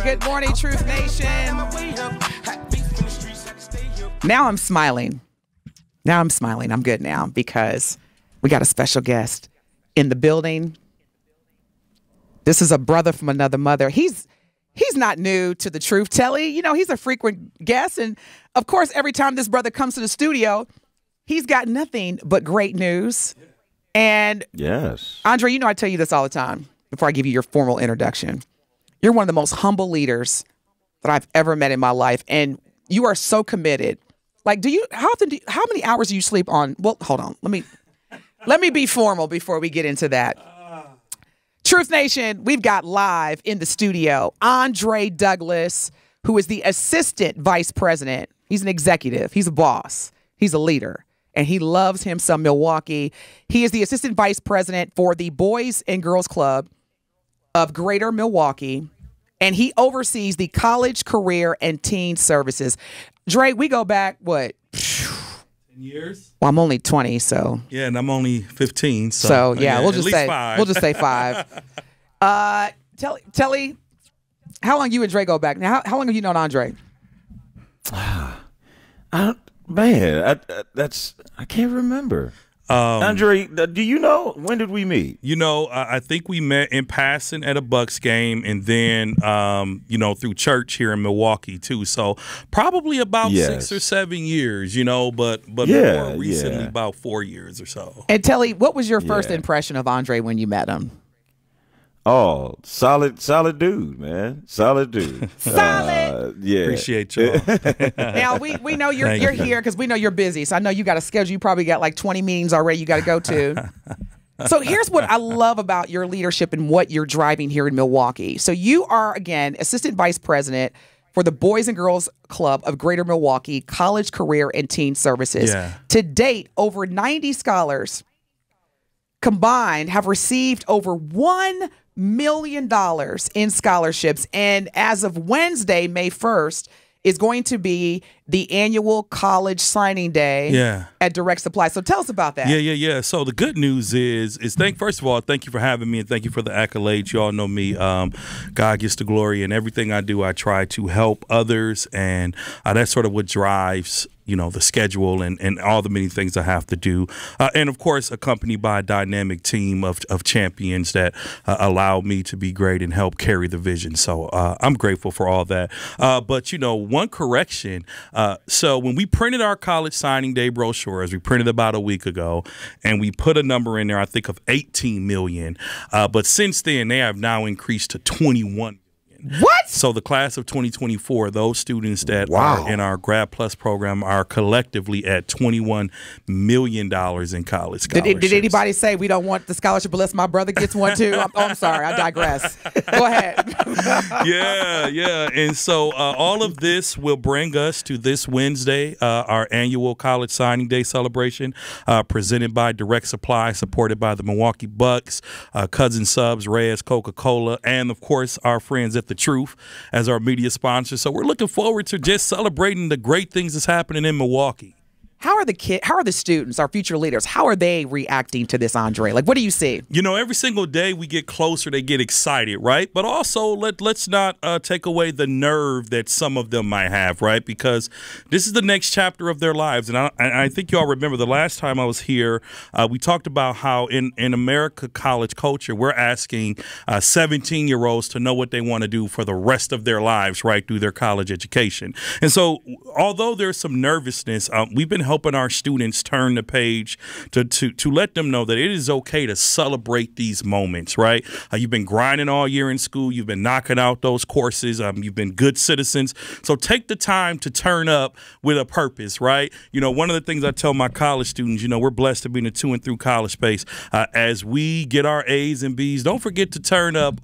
Good morning, Truth Nation. Now I'm smiling. I'm good now because we got a special guest in the building. This is a brother from another mother. He's not new to the Truth Telly. You know, he's a frequent guest. And, of course, every time this brother comes to the studio, he's got nothing but great news. And, yes, Andre, you know I tell you this all the time before I give you your formal introduction. You're one of the most humble leaders that I've ever met in my life. And you are so committed. Like, how many hours do you sleep on? Well, hold on. Let me be formal before we get into that. Truth Nation, we've got live in the studio Andre Douglas, who is the assistant vice president. He's an executive. He's a boss. He's a leader. And he loves him some Milwaukee. He is the assistant vice president for the Boys and Girls Club of Greater Milwaukee. And he oversees the college, career, and teen services. Dre, we go back, what? 10 years? Well, I'm only 20, so. Yeah, and I'm only 15. So yeah, we'll just say 5. We'll just say 5. Telly, how long you and Dre go back? Now, how long have you known Andre? I can't remember. Andre, do you know, when did we meet? You know, I think we met in passing at a Bucks game, and then, you know, through church here in Milwaukee too. So probably about 6 or 7 years, you know, but more recently about 4 years or so. And Telly, what was your first impression of Andre when you met him? Oh, solid dude, man. Solid dude. Solid. Yeah. Appreciate y'all. Now, we know you're here because we know you're busy. So I know you got a schedule. You probably got like 20 meetings already you got to go to. So here's what I love about your leadership and what you're driving here in Milwaukee. So you are, again, assistant vice president for the Boys and Girls Club of Greater Milwaukee College, Career, and Teen Services. Yeah. To date, over 90 scholars combined have received over $1 million in scholarships. And as of Wednesday, May 1st, is going to be the annual college signing day at Direct Supply. So tell us about that. Yeah. So the good news is first of all, thank you for having me, and thank you for the accolades. You all know me. God gets the glory, and everything I do, I try to help others, and that's sort of what drives, you know, the schedule and all the many things I have to do. And, of course, accompanied by a dynamic team of champions that allow me to be great and help carry the vision. So I'm grateful for all that. But, you know, one correction. So when we printed our college signing day brochures, we printed about a week ago, and we put a number in there, I think, of 18 million. But since then, they have now increased to 21. What? So the class of 2024, those students that are in our Grad Plus program are collectively at $21 million in college scholarships. Did anybody say we don't want the scholarship unless my brother gets one too? I'm sorry, I digress. Go ahead. Yeah. And so all of this will bring us to this Wednesday, our annual college signing day celebration, presented by Direct Supply, supported by the Milwaukee Bucks, Cousin Subs, Reyes, Coca-Cola, and, of course, our friends at The Truth as our media sponsor. So we're looking forward to just celebrating the great things that's happening in Milwaukee. How are the students, our future leaders, how are they reacting to this, Andre? Like, what do you see? You know, every single day we get closer, they get excited, right? But also, let's not take away the nerve that some of them might have, right? Because this is the next chapter of their lives. And I think you all remember the last time I was here, we talked about how in America college culture, we're asking 17-year-olds to know what they want to do for the rest of their lives, right, through their college education. And so, although there's some nervousness, we've been helping our students turn the page to let them know that it is okay to celebrate these moments, right? You've been grinding all year in school. You've been knocking out those courses. You've been good citizens. So take the time to turn up with a purpose, right? You know, one of the things I tell my college students, you know, we're blessed to be in the to and through college space. As we get our A's and B's, don't forget to turn up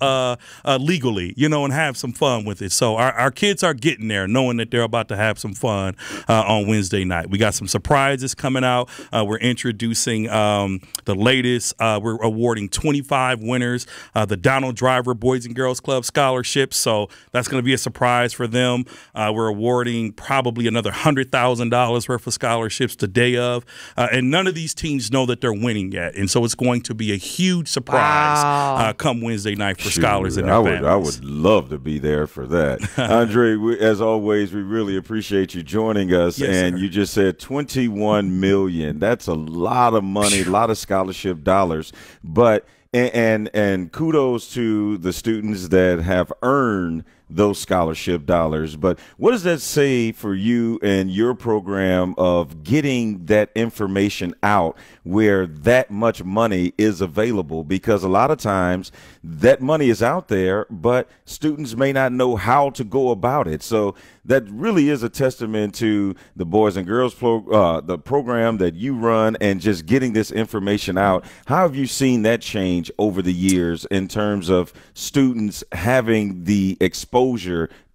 legally, you know, and have some fun with it. So our kids are getting there knowing that they're about to have some fun on Wednesday night. We got some prizes coming out. We're introducing the latest. We're awarding 25 winners the Donald Driver Boys and Girls Club scholarships. So that's going to be a surprise for them. We're awarding probably another $100,000 worth of scholarships the day of. And none of these teams know that they're winning yet. And so it's going to be a huge surprise come Wednesday night for scholars and their families. I would love to be there for that. Andre, as always, we really appreciate you joining us. Yes, and sir. you just said $21 million. That's a lot of money, a lot of scholarship dollars. But and kudos to the students that have earned those scholarship dollars. But what does that say for you and your program of getting that information out where that much money is available? Because a lot of times that money is out there, but students may not know how to go about it. So that really is a testament to the Boys and Girls the program that you run and just getting this information out. How have you seen that change over the years in terms of students having the exposure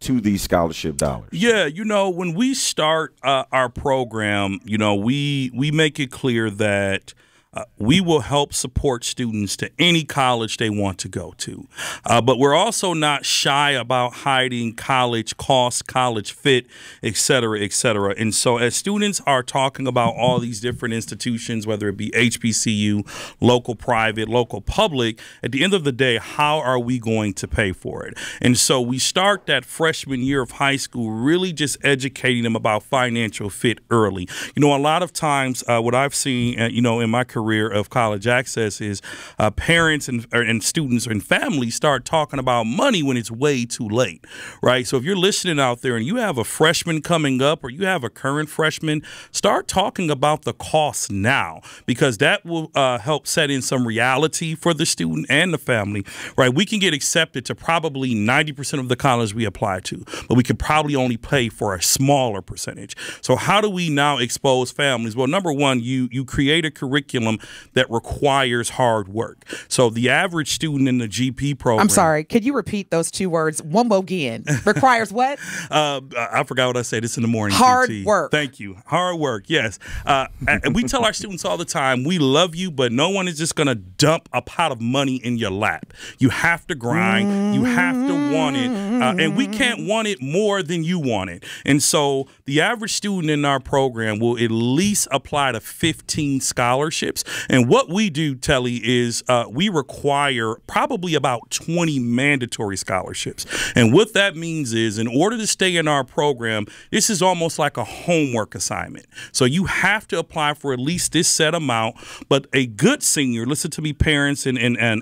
to these scholarship dollars? Yeah, when we start our program, we make it clear that we will help support students to any college they want to go to. But we're also not shy about hiding college costs, college fit, et cetera, et cetera. And so as students are talking about all these different institutions, whether it be HBCU, local private, local public, at the end of the day, how are we going to pay for it? And so we start that freshman year of high school really just educating them about financial fit early. A lot of times what I've seen, in my career of college access is parents and students and families start talking about money when it's way too late, right? So if you're listening out there and you have a freshman coming up or you have a current freshman, start talking about the costs now, because that will help set in some reality for the student and the family, right? We can get accepted to probably 90% of the college we apply to, but we could probably only pay for a smaller percentage. So how do we now expose families? Well, number one, you create a curriculum that requires hard work. So the average student in the GP program. I'm sorry. Could you repeat those two words one more again? Requires what? I forgot what I said. It's in the morning. Hard DT. work. Thank you. Hard work. Yes. And we tell our students all the time, we love you, but no one is just going to dump a pot of money in your lap. You have to grind. You have to want it. And we can't want it more than you want it. And so the average student in our program will at least apply to 15 scholarships. And what we do, Telly, is we require probably about 20 mandatory scholarships. And what that means is, in order to stay in our program, this is almost like a homework assignment. So you have to apply for at least this set amount. But a good senior, listen to me, parents and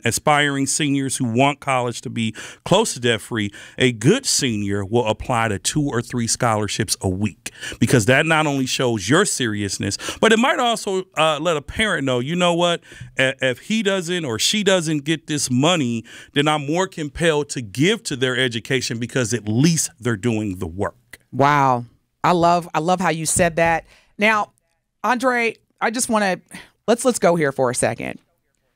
aspiring seniors who want college to be close to debt-free, a good senior will apply to 2 or 3 scholarships a week, because that not only shows your seriousness, but it might also let a parent know, you know what, if he doesn't or she doesn't get this money, then I'm more compelled to give to their education because at least they're doing the work. Wow. I love how you said that. Now, Andre, I just want to let's go here for a second,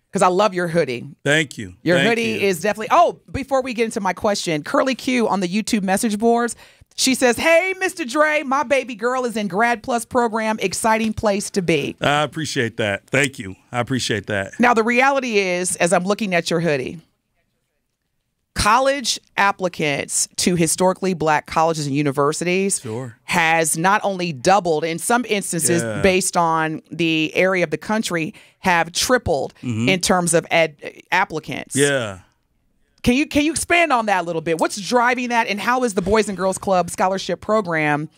because I love your hoodie. Thank you. Your hoodie is definitely. Oh, before we get into my question, Curly Q on the YouTube message boards, she says, "Hey, Mr. Dre, my baby girl is in Grad Plus program. Exciting place to be." I appreciate that. Thank you. I appreciate that. Now, the reality is, as I'm looking at your hoodie, college applicants to historically black colleges and universities has not only doubled, in some instances, based on the area of the country, have tripled in terms of applicants. Yeah. Can you expand on that a little bit? What's driving that, and how is the Boys and Girls Club scholarship program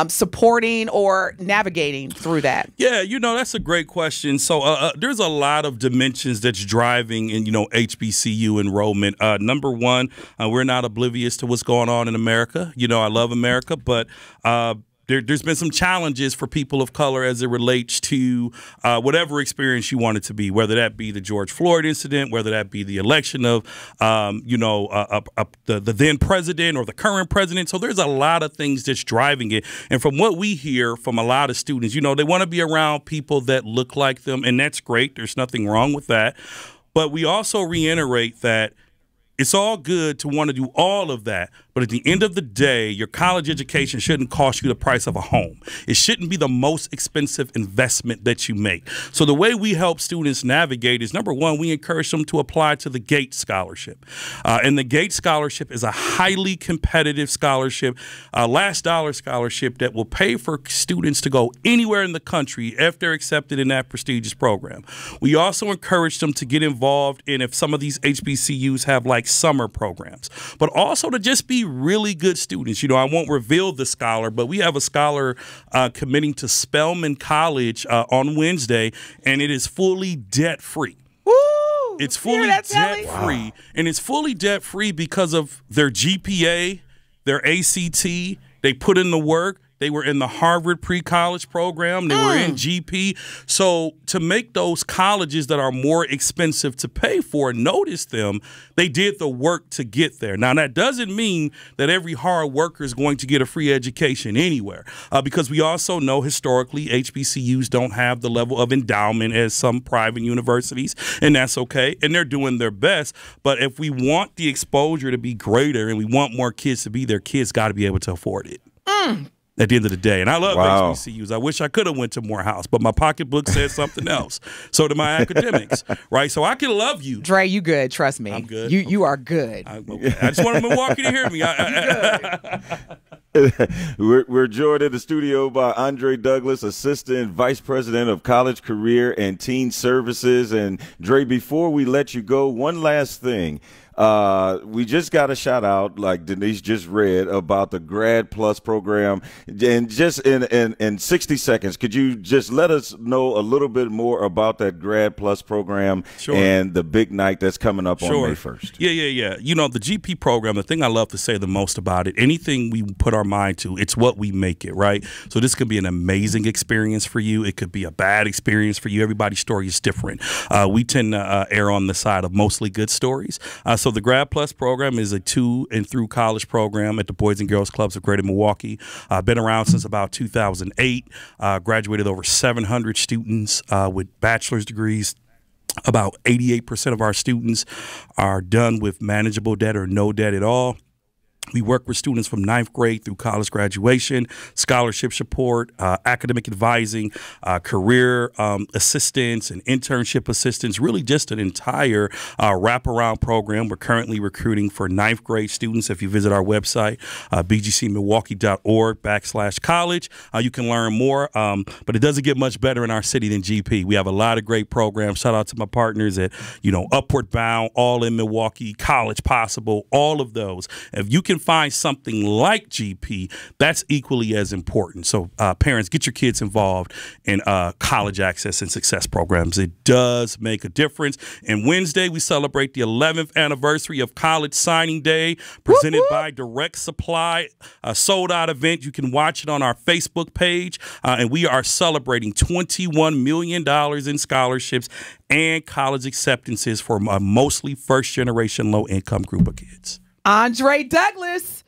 supporting or navigating through that? Yeah, that's a great question. So there's a lot of dimensions that's driving in, HBCU enrollment. Number one, we're not oblivious to what's going on in America. I love America, but there's been some challenges for people of color as it relates to whatever experience you want it to be, whether that be the George Floyd incident, whether that be the election of, the then president or the current president. So there's a lot of things that's driving it. And from what we hear from a lot of students, they want to be around people that look like them. And that's great. There's nothing wrong with that. But we also reiterate that it's all good to want to do all of that, But at the end of the day, your college education shouldn't cost you the price of a home. It shouldn't be the most expensive investment that you make. So the way we help students navigate is, number one, we encourage them to apply to the GATE Scholarship. And the GATE Scholarship is a highly competitive scholarship, last dollar scholarship that will pay for students to go anywhere in the country if they're accepted in that prestigious program. We also encourage them to get involved in, if some of these HBCUs have like summer programs, but also to just be really good students. You know, I won't reveal the scholar, but we have a scholar committing to Spelman College on Wednesday, and it is fully debt-free. Woo! It's fully debt-free, and it's fully debt-free because of their GPA, their ACT. They put in the work. They were in the Harvard pre-college program. They were in GP. So to make those colleges that are more expensive to pay for notice them, they did the work to get there. Now, that doesn't mean that every hard worker is going to get a free education anywhere, because we also know historically HBCUs don't have the level of endowment as some private universities, and that's okay, and they're doing their best. But if we want the exposure to be greater and we want more kids to be there, kids got to be able to afford it. At the end of the day. And I love HBCUs. I wish I could have went to Morehouse, but my pocketbook said something else. So do my academics, right? So I can love you. Dre, you good. Trust me. I'm good. You are good. Okay. I just wanted Milwaukee to hear me. We're joined in the studio by Andre Douglas, Assistant Vice President of College Career and Teen Services. And Dre, before we let you go, one last thing. We just got a shout out, like Denise just read, about the Grad Plus program. And just in 60 seconds, could you just let us know a little bit more about that Grad Plus program and the big night that's coming up on May 1st? Yeah. You know, the GP program, the thing I love to say the most about it, anything we put our mind to, it's what we make it, right? So this could be an amazing experience for you. It could be a bad experience for you. Everybody's story is different. We tend to err on the side of mostly good stories. So the Grad Plus program is a to and through college program at the Boys and Girls Clubs of Greater Milwaukee. Been around since about 2008. Graduated over 700 students with bachelor's degrees. About 88% of our students are done with manageable debt or no debt at all. We work with students from 9th grade through college graduation, scholarship support, academic advising, career assistance and internship assistance, really just an entire wraparound program. We're currently recruiting for 9th grade students. If you visit our website, bgcmilwaukee.org/college, you can learn more. But it doesn't get much better in our city than GP. We have a lot of great programs. Shout out to my partners at, Upward Bound, All in Milwaukee, College Possible, all of those. If you can find something like GP, that's equally as important. So parents, get your kids involved in college access and success programs. It does make a difference. And Wednesday, we celebrate the 11th anniversary of College Signing Day, presented by Direct Supply, a sold-out event. You can watch it on our Facebook page. And we are celebrating $21 million in scholarships and college acceptances for a mostly first-generation low-income group of kids. Andre Douglas,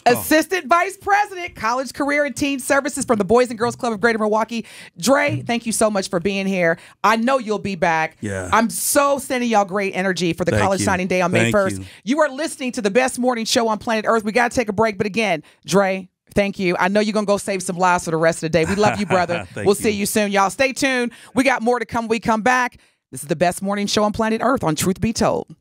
Assistant Vice President, College Career and Teen Services from the Boys and Girls Club of Greater Milwaukee. Dre, thank you so much for being here. I know you'll be back. Yeah. I'm so sending y'all great energy for the College Signing Day on May 1st. You are listening to the best morning show on planet Earth. We got to take a break. But again, Dre, thank you. I know you're going to go save some lives for the rest of the day. We love you, brother. We'll see you soon, y'all. Stay tuned. We got more to come when we come back. This is the best morning show on planet Earth on Truth Be Told.